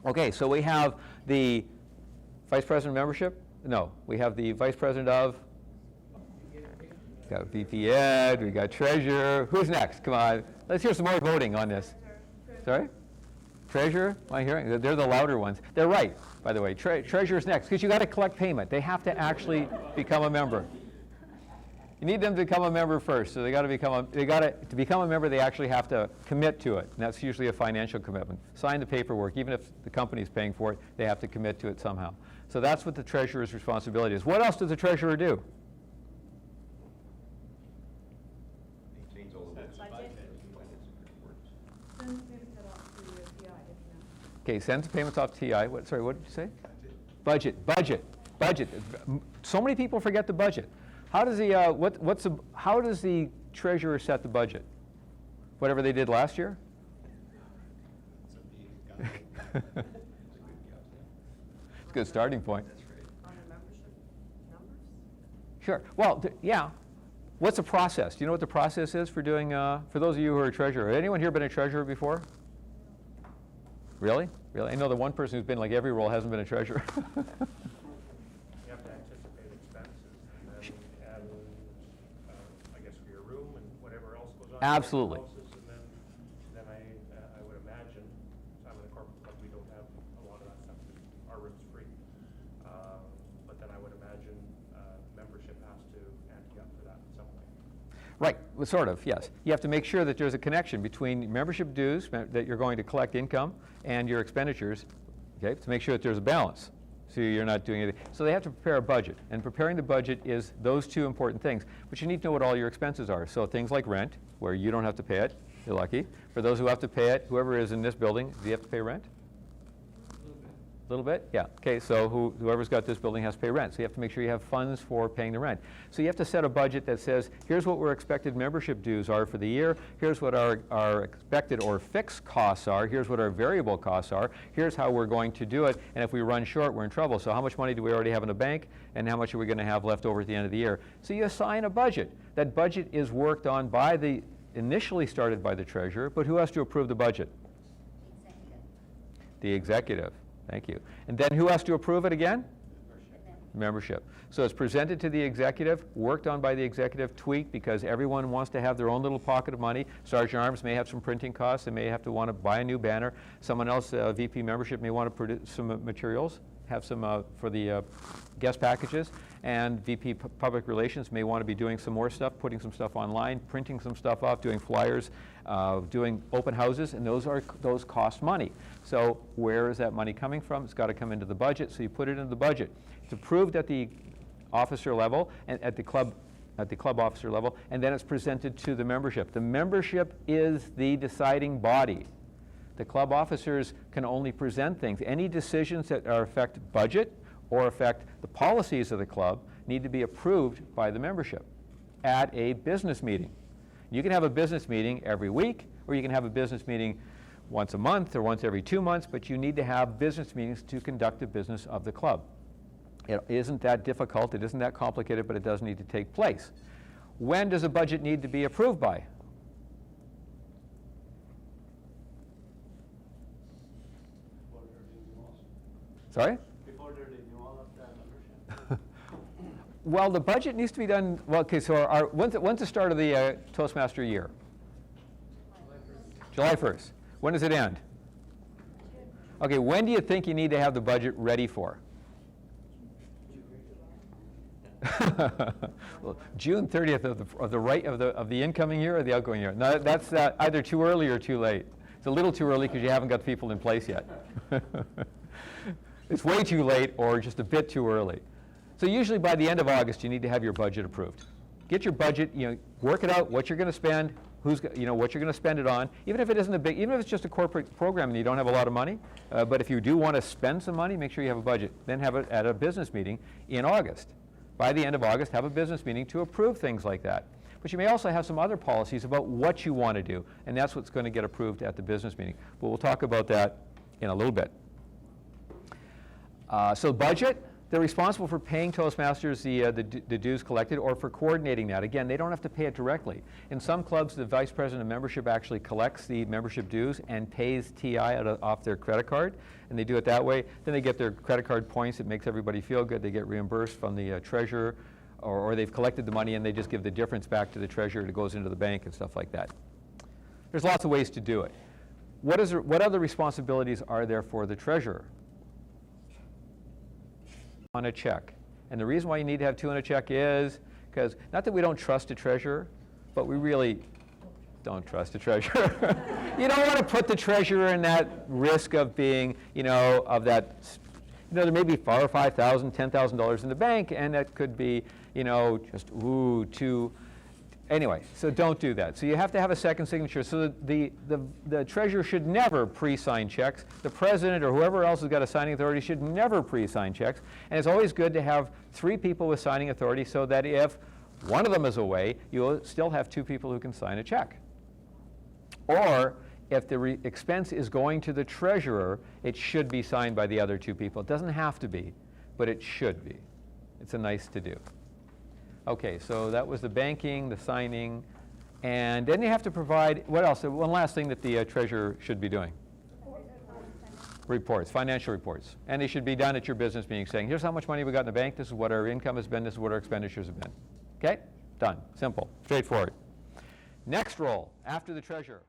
Okay, so we have the vice president of membership? No, we have the vice president of? We got VP Ed, we got treasurer. Who's next? Come on, let's hear some more voting on this. Sorry? Treasurer? Am I hearing? They're the louder ones. They're right, by the way. Treasurer's next, because you got to collect payment. They have to actually become a member. You need them to become a member first. So to become a member, they actually have to commit to it. And that's usually a financial commitment. Sign the paperwork. Even if the company's paying for it, they have to commit to it somehow. So that's what the treasurer's responsibility is. What else does the treasurer do? Maintains all the budget. Okay, sends payments off to TI. What did you say? Budget. So many people forget the budget. How does how does the treasurer set the budget? Whatever they did last year? It's a good starting point. On the membership numbers? Sure. Well, yeah. What's the process? Do you know what the process is for doing, for those of you who are a treasurer? Has anyone here been a treasurer before? Really? Really? I know the one person who's been like every role hasn't been a treasurer. You have to anticipate expenses and then add, I guess, for your room and whatever else goes on. Absolutely. And then I would imagine, so I'm in a corporate club, we don't have a lot of that stuff. Our room's free. But then I would imagine membership has to ante up for that in some way. Right, well, sort of, yes. You have to make sure that there's a connection between membership dues that you're going to collect income and your expenditures, okay, to make sure that there's a balance. So you're not doing anything. So they have to prepare a budget, and preparing the budget is those two important things. But you need to know what all your expenses are. So things like rent, where you don't have to pay it, you're lucky. For those who have to pay it, whoever is in this building, do you have to pay rent? A little bit? Yeah. Okay, so whoever's got this building has to pay rent. So you have to make sure you have funds for paying the rent. So you have to set a budget that says, here's what our expected membership dues are for the year. Here's what our expected or fixed costs are. Here's what our variable costs are. Here's how we're going to do it. And if we run short, we're in trouble. So how much money do we already have in the bank? And how much are we going to have left over at the end of the year? So you assign a budget. That budget is worked on initially started by the treasurer, but who has to approve the budget? The executive. Thank you. And then who has to approve it again? Membership. So it's presented to the executive, worked on by the executive, tweaked because everyone wants to have their own little pocket of money. Sergeant Arms may have some printing costs. They may have to want to buy a new banner. Someone else, VP membership, may want to produce some materials, have some for the guest packages. And VP Public Relations may want to be doing some more stuff, putting some stuff online, printing some stuff off, doing flyers, doing open houses, and those cost money. So where is that money coming from? It's got to come into the budget, so you put it into the budget. It's approved at the officer level and at the club officer level, and then it's presented to the membership. The membership is the deciding body. The club officers can only present things. Any decisions that affect budget or affect the policies of the club need to be approved by the membership at a business meeting. You can have a business meeting every week, or you can have a business meeting once a month or once every 2 months, but you need to have business meetings to conduct the business of the club. It isn't that difficult, it isn't that complicated, but it does need to take place. When does a budget need to be approved by? Sorry? Before they renew all of the membership. Well, the budget needs to be done, well, okay, so when's the start of the Toastmaster year? July 1st. When does it end? Okay, when do you think you need to have the budget ready for? Well, June 30th of the incoming year or the outgoing year? No, that's either too early or too late. It's a little too early because you haven't got the people in place yet. It's way too late or just a bit too early. So usually by the end of August, you need to have your budget approved. Get your budget, work it out, what you're going to spend, what you're going to spend it on. Even if it isn't even if it's just a corporate program and you don't have a lot of money, but if you do want to spend some money, make sure you have a budget. Then have it at a business meeting in August. By the end of August, have a business meeting to approve things like that. But you may also have some other policies about what you want to do, and that's what's going to get approved at the business meeting. But we'll talk about that in a little bit. So budget, They're responsible for paying Toastmasters the dues collected or for coordinating that. Again, they don't have to pay it directly. In some clubs, the vice president of membership actually collects the membership dues and pays TI off their credit card, and they do it that way. Then they get their credit card points. It makes everybody feel good. They get reimbursed from the treasurer, or they've collected the money and they just give the difference back to the treasurer. It goes into the bank and stuff like that. There's lots of ways to do it. What other responsibilities are there for the treasurer? On a check. And the reason why you need to have 2 on a check is because, not that we don't trust a treasurer, but we really don't trust a treasurer. You don't want to put the treasurer in that risk of being, of that, there may be $4,000 or $5,000, $10,000 in the bank, and that could be, just, too. Anyway, so don't do that. So you have to have a second signature. So the treasurer should never pre-sign checks. The president or whoever else has got a signing authority should never pre-sign checks. And it's always good to have 3 people with signing authority so that if one of them is away, you'll still have 2 people who can sign a check. Or if the expense is going to the treasurer, it should be signed by the other 2 people. It doesn't have to be, but it should be. It's a nice to do. Okay, so that was the banking, the signing, and then you have to provide, what else? One last thing that the treasurer should be doing. Reports, financial reports. And they should be done at your business meeting saying, here's how much money we got in the bank, this is what our income has been, this is what our expenditures have been. Okay? Done. Simple. Straightforward. Next role, after the treasurer.